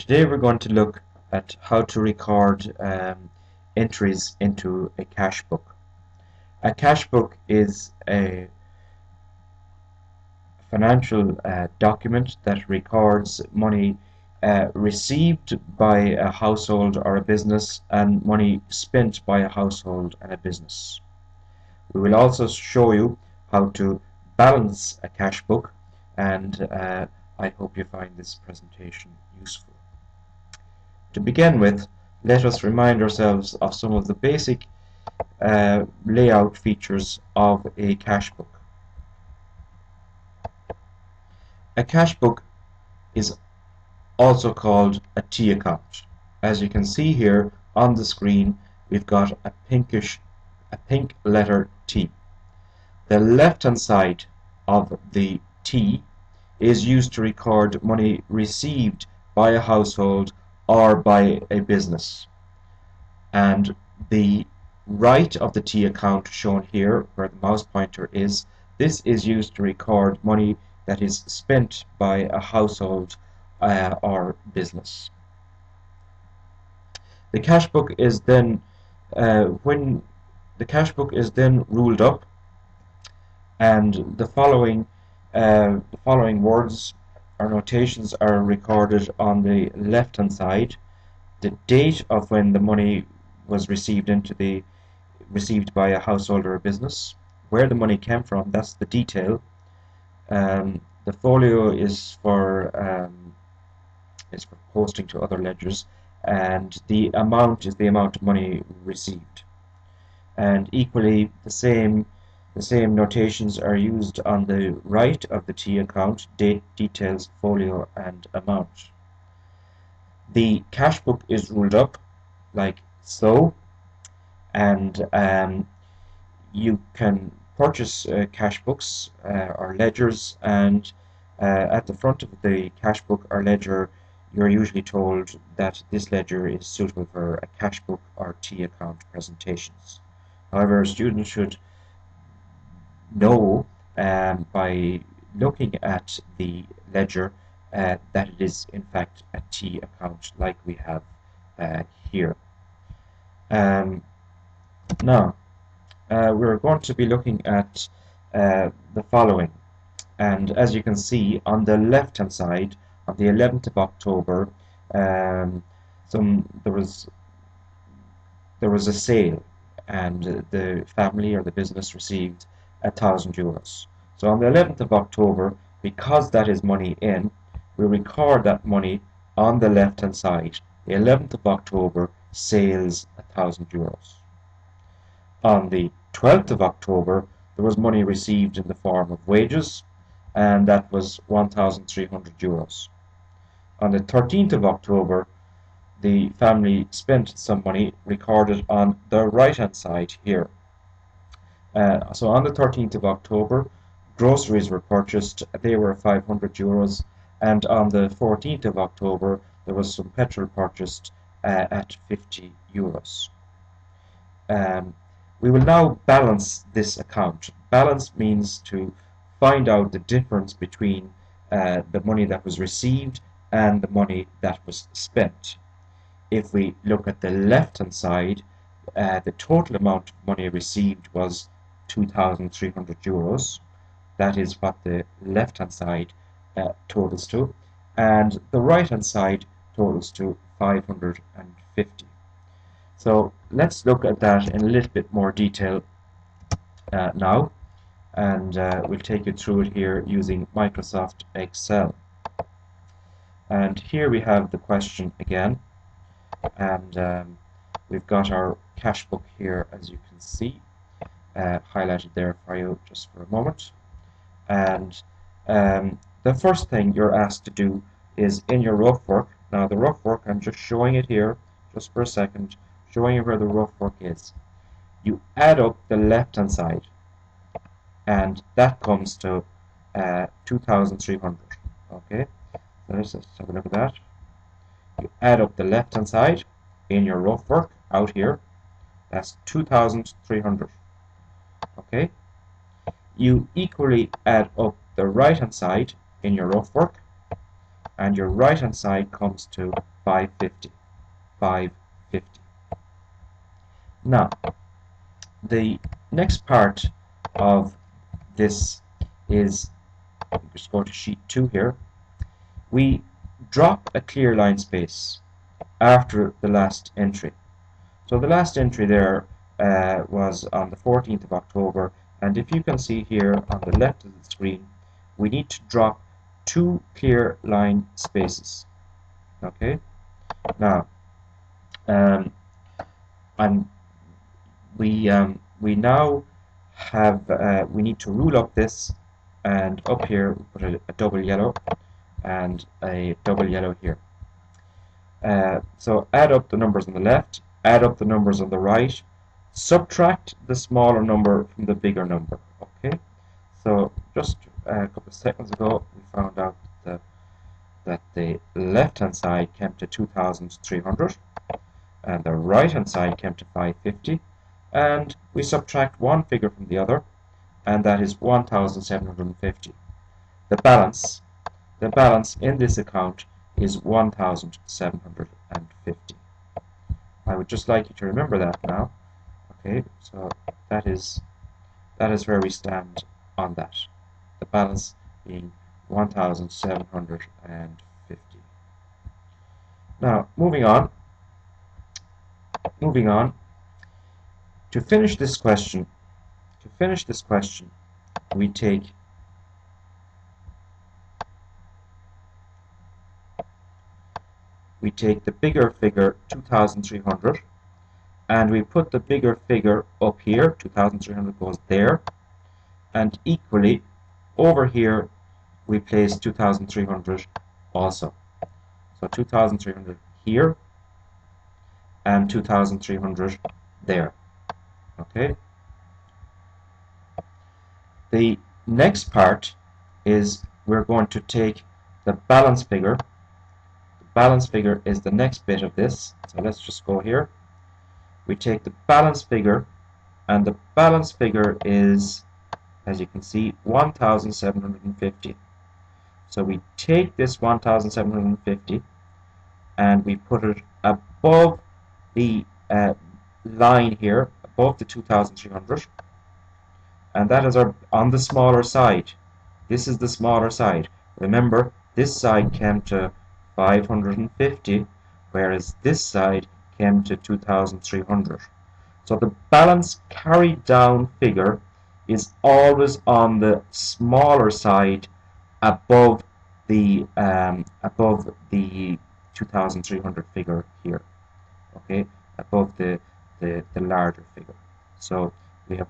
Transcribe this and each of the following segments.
Today we're going to look at how to record entries into a cash book. A cash book is a financial document that records money received by a household or a business and money spent by a household and a business. We will also show you how to balance a cash book, and I hope you find this presentation useful. To begin with, let us remind ourselves of some of the basic layout features of a cash book. A cash book is also called a T account. As you can see here on the screen, we've got a pink letter T. The left-hand side of the T is used to record money received by a household or by a business. And the right of the T account shown here, where the mouse pointer is, this is used to record money that is spent by a household or business. The cash book is then, when the cash book is then ruled up, and the following words or notations are recorded on the left-hand side. The date of when the money was received by a household or a business, where the money came from, that's the detail. The folio is for posting to other ledgers, and the amount is the amount of money received. And equally, the same notations are used on the right of the T account: date, details, folio, and amount. The cash book is ruled up like so, and you can purchase cash books or ledgers, and at the front of the cash book or ledger you're usually told that this ledger is suitable for a cash book or T account presentations. However, students should know by looking at the ledger that it is in fact a T account like we have here. Now, we're going to be looking at the following, and as you can see on the left hand side, on the 11th of October, there was a sale, and the family or the business received €1,000. So on the 11th of October, because that is money in, we record that money on the left hand side. The 11th of October, sales €1,000. On the 12th of October, there was money received in the form of wages, and that was €1,300. On the 13th of October, the family spent some money, recorded on the right hand side here. So on the 13th of October, groceries were purchased, they were €500, and on the 14th of October, there was some petrol purchased at €50. We will now balance this account. Balance means to find out the difference between the money that was received and the money that was spent. If we look at the left-hand side, the total amount of money received was €2,300. That is what the left-hand side totals to, and the right-hand side totals to 550. So let's look at that in a little bit more detail now, and we'll take you through it here using Microsoft Excel. And here we have the question again, and we've got our cash book here, as you can see, highlighted there for you just for a moment. And the first thing you're asked to do is in your rough work. Now the rough work, I'm just showing it here just for a second, showing you where the rough work is. You add up the left hand side, and that comes to 2,300. Okay, so let's just have a look at that. You add up the left hand side in your rough work out here, that's 2,300. Okay, you equally add up the right hand side in your rough work, and your right hand side comes to 550. 550. Now, the next part of this is, just go to sheet 2 here. We drop a clear line space after the last entry. So the last entry there was on the 14th of October, and if you can see here on the left of the screen, we need to drop 2 clear line spaces. Okay, now and we now have we need to rule up this, and up here we put a double yellow and a double yellow here. So add up the numbers on the left, add up the numbers on the right, subtract the smaller number from the bigger number. Okay, so just a couple of seconds ago we found out that the left hand side came to 2,300 and the right hand side came to 550, and we subtract one figure from the other, and that is 1,750. The balance in this account is 1,750. I would just like you to remember that now. Okay, so that is where we stand on that. The balance being 1,750. Now, moving on. To finish this question, we take the bigger figure 2,300 and we put the bigger figure up here. 2,300 goes there, and equally over here we place 2,300 also. So 2,300 here and 2,300 there. Okay. The next part is we're going to take the balance figure. The balance figure is the next bit of this. So let's just go here. We take the balance figure, and the balance figure is, as you can see, 1,750. So we take this 1,750 and we put it above the line here, above the 2,300, and that is on the smaller side. This is the smaller side. Remember, this side came to 550, whereas this side came to 2,300. So the balance carried down figure is always on the smaller side above the 2,300 figure here. Okay, above the larger figure. So we have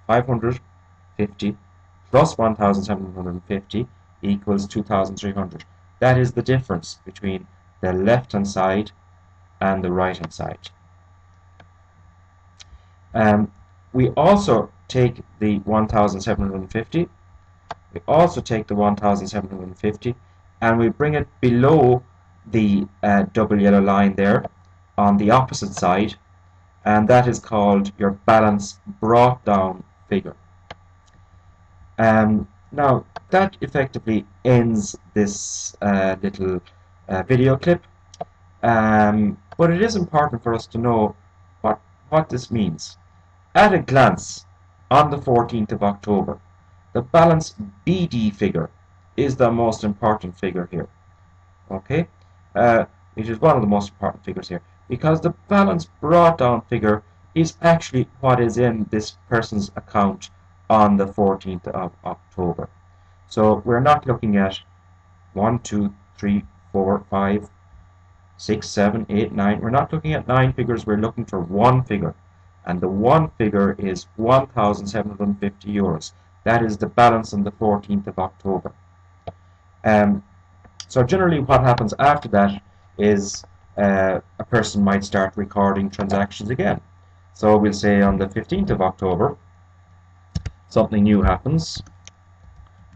550 plus 1,750 equals 2,300. That is the difference between the left hand side and the right hand side. We also take the 1,750. We also take the 1,750 and we bring it below the double yellow line there on the opposite side, and that is called your balance brought down figure. Now that effectively ends this little video clip, but it is important for us to know what this means. At a glance, on the 14th of October, the balance BD figure is the most important figure here. Okay, it is one of the most important figures here, because the balance brought down figure is actually what is in this person's account on the 14th of October. So we're not looking at 1, 2, 3, 4, 5, 6, 7, 8, 9. We're not looking at 9 figures. We're looking for one figure, and the one figure is 1,750 euros. That is the balance on the 14th of October. So generally what happens after that is a person might start recording transactions again. So we'll say on the 15th of October, something new happens.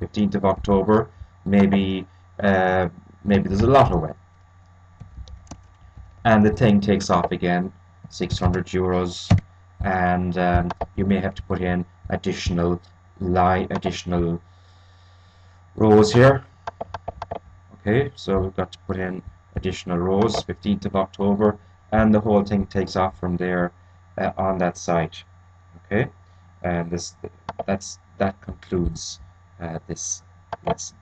15th of October, maybe there's a lotto win, and the thing takes off again, 600 euros, and you may have to put in additional rows here. Okay, so we've got to put in additional rows, 15th of October, and the whole thing takes off from there on that site. Okay, and that concludes this lesson.